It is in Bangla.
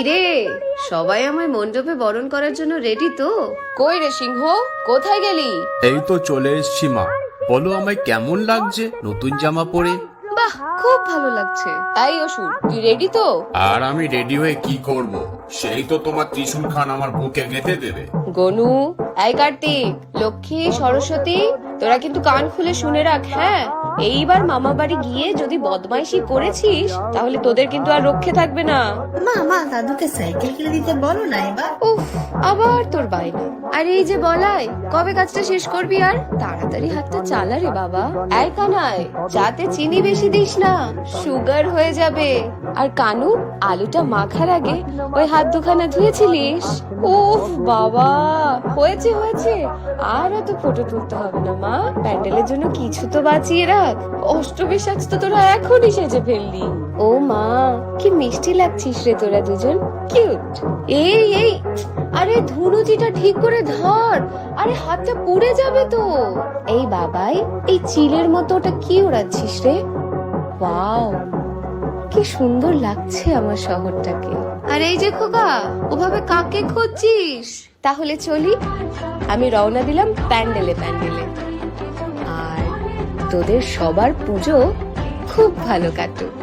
কিরে, সবাই আমায় মণ্ডপে বরণ করার জন্য রেডি তো? কই রে সিংহ, কোথায় গেলি? এই তো চলে এসছি মা। বলো আমায় কেমন লাগছে নতুন জামা পরে? বাহ, খুব ভালো লাগছে। তাই অসুর, তুই রেডি তো? আর আমি রেডি হয়ে কি করব? সেই তো তোমার ত্রিশূল খান আমার বুকে গেঁথে দেবে। গনু, এই কার্তিক, লক্ষ্মী, সরস্বতী, তোরা কিন্তু কান খুলে শুনে রাখ। হ্যাঁ, এইবার মামা বাড়ি গিয়ে যদি বদমাইশি করেছিস তাহলে তোদের কিন্তু আর রক্ষে থাকবে না। মা দাদুকে সাইকেল কিনে দিতে বলো না এবার। উফ, আবার তোর বাইরে। আর এই যে বলাই, কবে কাজটা শেষ করবি? আর তাড়াতাড়ি হাতটা চালা রে বাবা। এই কানাই, যাতে চিনি বেশি দিস না, সুগার হয়ে যাবে। আর কানু, আলুটা মাখার আগে ওই হাত দুখানা ধুয়েছিলিস? উফ বাবা, হয়েছে হয়েছে, আর এত ফটো তুলতে হবে না মা। প্যান্ডেলের জন্য কিছু তো বাঁচিয়ে রাখ। অষ্টমী সাজ তো তোরা এখনই সেজে ফেললি। ও মা, কি মিষ্টি লাগছিস রে তোরা দুজন, কিউট। এই, আরে ধুনুচিটা ঠিক করে ধর, আরে হাতটা পুড়ে যাবে তো। এই বাবাই, এই চিলের মতো ওটা কি ওড়াচ্ছিস রে? ওয়াও, কি সুন্দর লাগছে আমার শহরটাকে। আর এই যে খোকা, ওভাবে কাকে খুঁজছিস? তাহলে চলি, আমি রওনা দিলাম প্যান্ডেলে। আর তোদের সবার পুজো খুব ভালো কাটুক।